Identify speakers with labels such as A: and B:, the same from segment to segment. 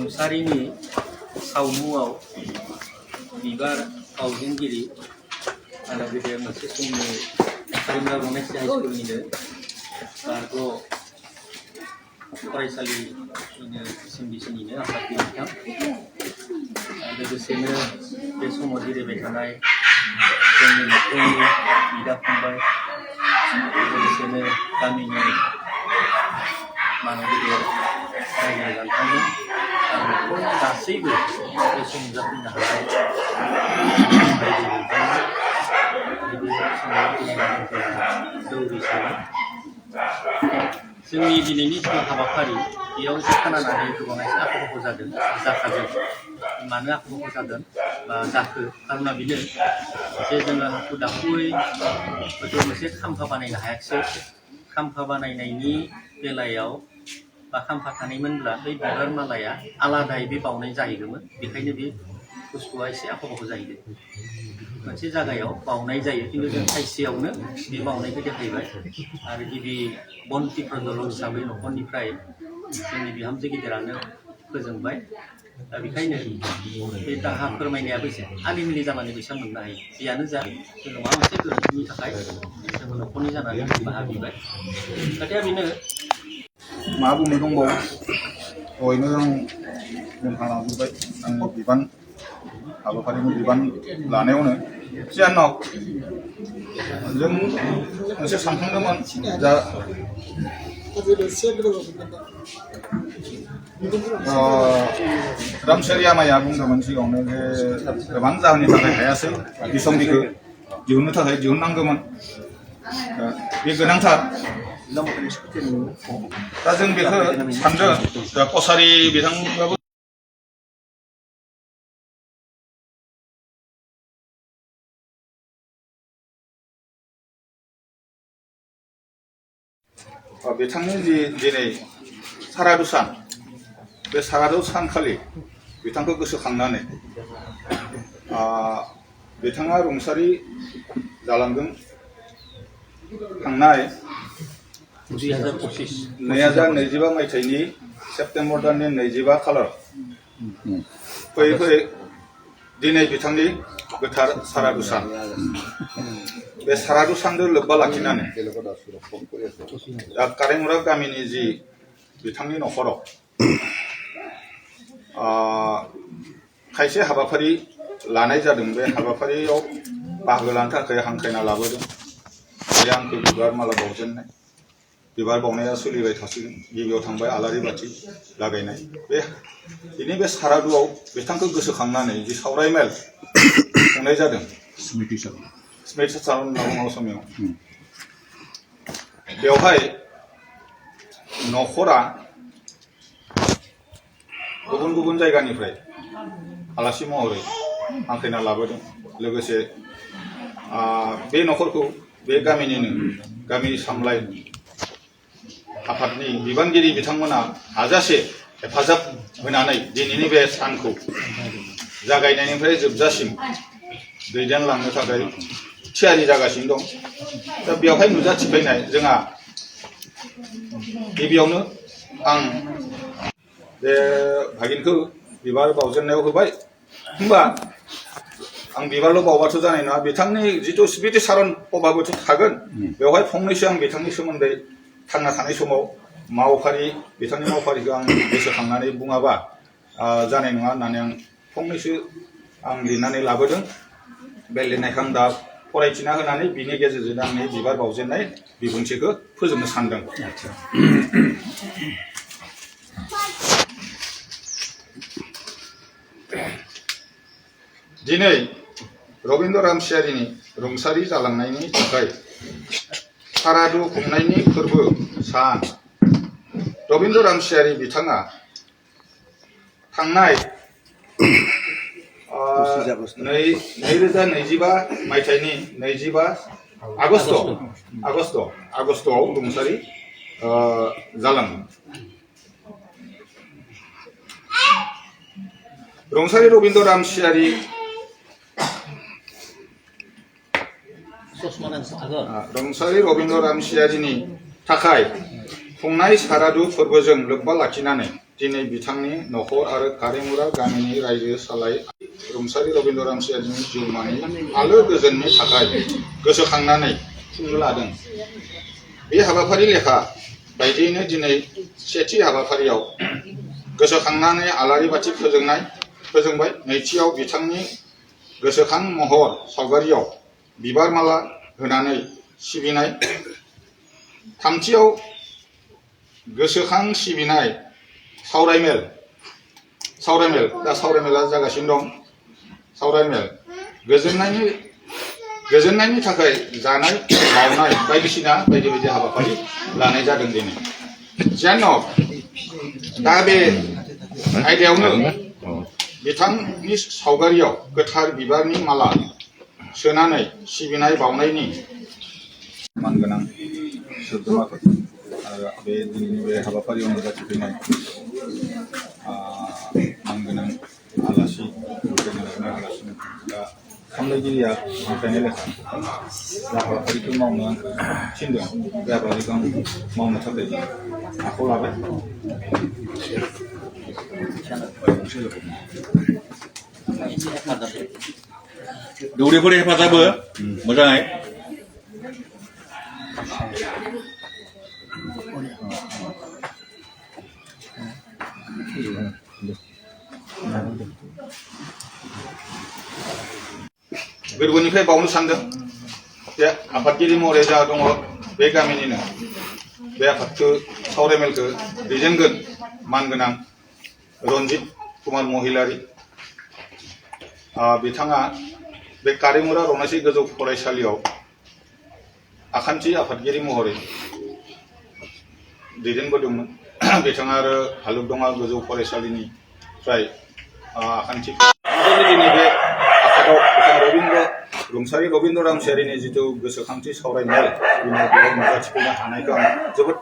A: रुंसारिनि सावमुआव बिबार फावजेनगिरि आरो गेदेर मोनसे समनि कारिमनाथ गनेश हाइस्कुलनिनो बारग' फरायसालिनिनो सिमबिसिनिनो आफादगिरि बिथां लोगोसेनो बे समाव जिरायबाय थानाय जोंनि न'खरनि बिदा फंबाय लोगोसेनो गामिनि मानगि गेदेर रायजो जान्थावनो आरो न'खरनि गासैबो बे सम नुजाफैनो हानाय रायजो जान्थावनो दौरि सानो जोंनि दिनैनि जि हाबाफारि बेयाव एसे खोनानानै गोबां एसे आख' जादों जाखादों मानो आख' जादों बा जाखो खारना बेनो जे जोङो हाखु दाखुयै हयथ' मोनसे खाम्फा बानायनो हायाखिसै खाम्फा बानायनायनि बेलायाव बा खाम्फा थानायमोनब्ला बै बिबार मालाया आलादायै बे बावनाय जाहैगौमोन बेखायनो बे बुस्थुआ एसे आख' जाहैदों मोनसे जायगायाव बावनाय जायो खिन्थु जों थाइसेयावनो बे बावनायखौ देखायबाय आरो गिबि बन्ति प्रज्वलन हिसाबै न'खरनिफ्राय जोंनि बिहामजो गिदिरानो फोजोंबाय दा बेखायनो बे दाहा फोरमायनायाबो एसे आलिमिलि जानानै फैसा मोननो हायो जियानो जा जोङो माबा मोनसे गोरोन्थिनि थाखाय जोङो न'खरनि जानानै बाहा बिबाय खोथाया बेनो
B: मा बुंनो दंबावो दहायनो जोंहा लाबोबाय आंनि बिबान हाबाफारिनि बिबान लानायावनो जियानो जों मोनसे सानखांदोंमोन जा रामसियारि आमाया बुंदोंमोन सिगाङावनो जे गोबां जाहोननि थाखाय हायासै बिसम्बिखौ दिहुननो थाखाय दिहुननांगौमोन बे गोनांथार दा जों बेखौ सानदों दा कसारि बिथांबाबो बिथांनि जि दिनै सारादु सान बे सारादु सानखालि बिथांखौ गोसोखांनानै बिथाङा रुंसारि जालांदों थांनाय 2025 मायथाइनि सेप्तेम्बर दाननि 25 खालार फैयै फैयै दिनै बिथांनि गोथार सारादु सान बे सारादु सानजों लोब्बा लाखिनानै कारेंमुरा गामिनि जि बिथांनि न'खराव खायसे हाबाफारि लानाय जादों बे हाबाफारियाव बाहागो लानो थाखाय हांख्रायना लाबोदों बे आंखौ बिबार माला बावजेननाय बिबार बावनाया सोलिबाय थासिगोन गिबियाव थांबाय आलारि बाथि लागायनाय बिनि बे सारादुआव बिथांखौ गोसोखांनानै जि सावरायमेल खुंनाय जादों स्मृति सान होनना बुङो असमियाव बेवहाय न'खरा गुबुन गुबुन जायगानिफ्राय आलासि महरै हांख्रायना लाबोदों लोगोसे बे न'खरखौ बे गामिनिनो गामि सामलाय आफादनि बिबानगिरि बिथांमोना हाजासे हेफाजाब होनानै दिनैनि बे सानखौ जागायनायनिफ्राय जोबजासिम दैदेनलांनो थाखाय थियारि जागासिनो दं दा बेवहाय नुजाथिफैनाय जोंहा गिबियावनो आं बे भागिनखौ बिबार बावजेननायाव होबाय होमबा आं बिबारल' बावबाथ' जानाय नङा बिथांनि जिथु स्मृति सारन सभाबोथ' थागोन बेवहाय फंनैसो आं बिथांनि सोमोन्दै थांना थानाय समाव बिथांनि मावफारिखौ आं गोसोखांनानै बुङाबा जानाय नङा होननानै आं फंनैसो आं लिरनानै लाबोदों बे लिरनायखौ आं दा फरायथिना होनानै बिनि गेजेरजों आंनि बिबार बावजेननाय बिबुंथिखौ फोजोबनो सानदों दिनै रबीन्द्र रामसियारिनि रुंसारि जालांनायनि थाखाय सारादु खुंनायनि फोरबो सान रबीन्द्र रामसियारि बिथाङा थांनाय 2025 मायथाइनि 25 आगस्टआव रुंसारि जालाङो रुंसारि रबीन्द्र रामसियारि रुंसारि रबीन्द्र रामसियारिनि थाखाय खुंनाय सारादु फोरबोजों लोब्बा लाखिनानै दिनै बिथांनि नखर आरो कारेमुरा गामिनि रायजो सालाय रुंसारि रबीन्द्र रामसियारिनि जिउमानि आलो गोजोननि थाखाय गोसोखांनानै खुंनो लादों। बे हाबाफारि लेखा बायदियैनो दिनै सेथि हाबाफारियाव गोसोखांनानै आलारि बाथि फोजोंबाय। नैथियाव बिथांनि गोसोखां महर सावगारियाव बिबार माला होनानै सिबिनाय। थामथियाव गोसोखां सिबिनाय सावरायमेल दा सावरायमेला जागासिनो दं। सावरायमेल गोजोननायनि थाखाय जानाय बावनाय बायदिसिना बायदि बायदि हाबाफारि लानाय जादों दिनै। जियानो दा बे आयदायावनो बिथांनि सावगारियाव गोथार बिबारनि माला सोनानै सिबिनाय बावनायनि मानगोनां सोद्रोमाफोर आरो बे दिनैनि बे हाबाफारियाव नुजाथिफैनाय मानगोनां आलासि दा सामलायगिरिया बुंखानाय लेखा जा हाबाफारिखौ मावनो थिनदों बे हाबाफारिखौ आं मावनो थाखाय आखायाव लाबाय।
C: दौरिफोर हेफाजाब हो मोजाङै।
B: गोरबोनिफ्राय बावनो सानदों बे आफादगिरि महरै जा दङ बे गामिनिनो बे आफादखौ सावरायमेलखौ दैदेनगोन मानगोनां रन्जित कुमार महिलारि। बिथाङा बे कारेमुरा रनासि गोजौ फरायसालियाव आखान्थि आफादगिरि महरै दैदेनबोदोंमोन। बिथाङा आरो भालुकदंगा गोजौ फरायसालिनिफ्राय आखान्थि दिनै बे आफादाव बिथां रुंसारि रबीन्द्र रामसियारिनि जिथु गोसोखांथि सावरायमेल बेयाव नुजाथिफैनो हानायखौ आं जोबोद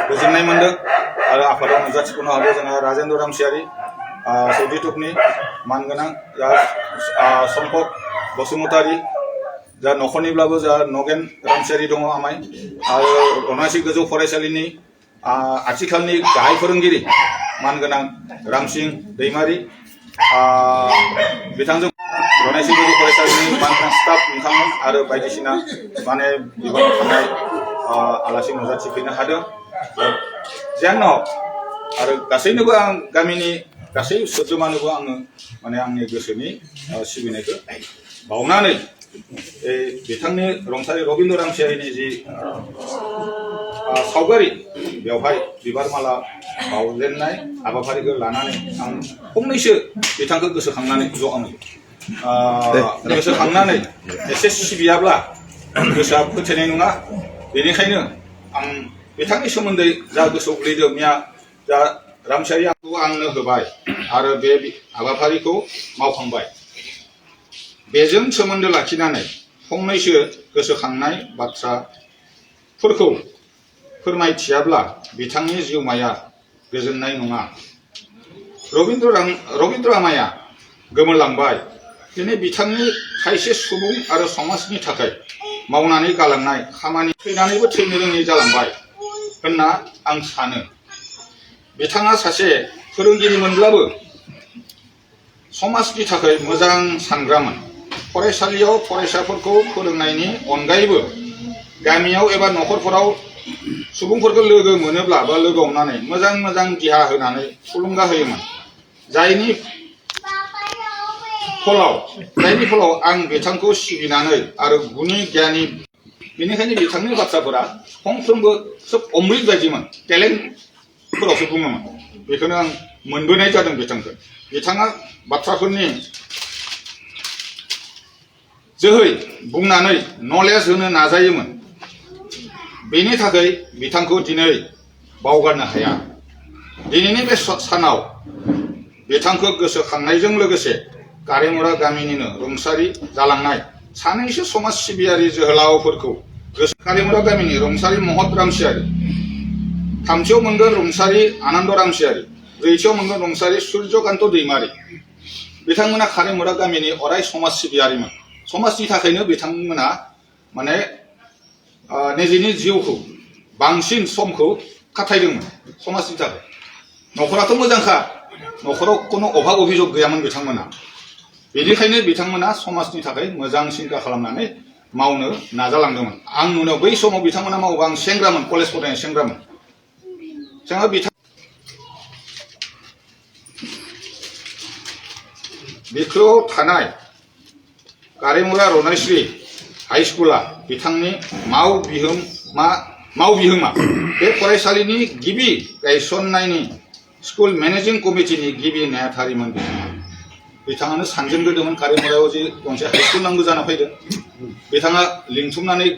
B: गोजोननाय मोनदों। आरो आफादाव नुजाथिफैनो हादों जोंहा राजेन्द्र रामसियारि सौदिटकनि मानगोनां जा सम्पद बसुमतारी जा नखरनिब्लाबो जा नगेन रामसियारि दङ आमाय आरो रनासि गोजौ फरायसालिनि आथिखालनि गाहाय फोरोंगिरि मानगोनां रामसिं दैमारि बिथांजों रनासि गोजौ फरायसालिनि मानगोनां स्टाफ नोंथांमोन आरो बायदिसिना माने बिबान थानाय आलासि नुजाथिफैनो हादों। जियानो आरो गासैनोबो आं गामिनि गासै सोद्रोमानोबो आङो माने आंनि गोसोनि सिबिनायखौ बावनानै बिथांनि रुंसारि रबीन्द्र रामसियारिनि जि सावगारि बेवहाय बिबार माला बावजेननाय हाबाफारिखौ लानानै आं फंनैसो बिथांखौ गोसोखांनानै गोसोखांनानै एसे सिबियाब्ला गोसोआ फोथायनाय नङा। बेनिखायनो आं बिथांनि सोमोन्दै जा गोसोआव गोलैदों जा रामसियारि आंनो होबाय आरो बे हाबाफारिखौ मावखांबाय। बेजों सोमोन्दो लाखिनानै फंनैसो गोसोखांनाय बाथ्राफोरखौ फोरमायथियाब्ला बिथांनि जिउमाया गोजोननाय नङा। रबीन्द्र आमाया गोमोरलांबाय। दिनै बिथांनि खायसे सुबुं आरो समाजनि थाखाय मावनानै गालांनाय खामानि थैनानैबो थैनो रोङै जालांबाय होनना आं सानो। बिथाङा सासे फोरोंगिरिमोनब्लाबो समाजनि थाखाय मोजां सानग्रामोन। फरायसालियाव फरायसाफोरखौ फोरोंनायनि अनगायैबो गामियाव एबा नखरफोराव सुबुंफोरखौ लोगो मोनोब्ला बा लोगो हमनानै मोजां मोजां गिहा होनानै थुलुंगा होयोमोन। जायनि फलाव आं बिथांखौ सिबिनानै आरो गुनि गियानि बेनिखायनो बिथांनि बाथ्राफोरा फंफ्रोमबो सोब अमृत बायदिमोन। टेलेन्टफोरावसो बुङोमोन। बेखौनो आं मोनबोनाय जादों बिथांखौ। बिथाङा बाथ्राफोरनि जोहै बुंनानै नलेज होनो नाजायोमोन। बेनि थाखाय बिथांखौ दिनै बावगारनो हाया। दिनैनि बे सानाव बिथांखौ गोसोखांनायजों लोगोसे कारेमुरा गामिनिनो रुंसारि जालांनाय सानैसो समाज सिबियारि जोहोलावफोरखौ कारेमुरा गामिनि रुंसारि महत रामसियारि, थामथियाव मोनगोन रुंसारि आनन्द रामसियारि, ब्रैथियाव मोनगोन रुंसारि सुर्यकान्त दैमारि। बिथांमोना कारेमुरा गामिनि अराय समाज सिबियारिमोन। समाजनि थाखायनो बिथांमोना माने निजेनि जिउखौ बांसिन समखौ खाथायदोंमोन समाजनि थाखाय। न'खराथ' मोजांखा न'खराव खुनु अभाब अभियोग गैयामोन बिथांमोना बेनिखायनो बिथांमोना समाजनि थाखाय मोजां सिन्था खालामनानै मावनो नाजालांदोंमोन आं नुनायाव बै समाव बिथांमोना मावोबा आं सेंग्रामोन कलेज फरायनाय सेंग्रामोन जोंहा बिख्लोआव थानाय कारिमुरा रनायश्री हाई स्कुला बिथांनि मावबिहोमा बे फरायसालिनि गिबि गायसननायनि स्कुल मेनेजिं कमिटिनि गिबि नेहाथारिमोन बिथाङानो सानजेनग्रोदोंमोन कारिमुरायाव जे गंसे हाई स्कुल नांगौ जाना फैदों बिथाङा लिंथुमनानै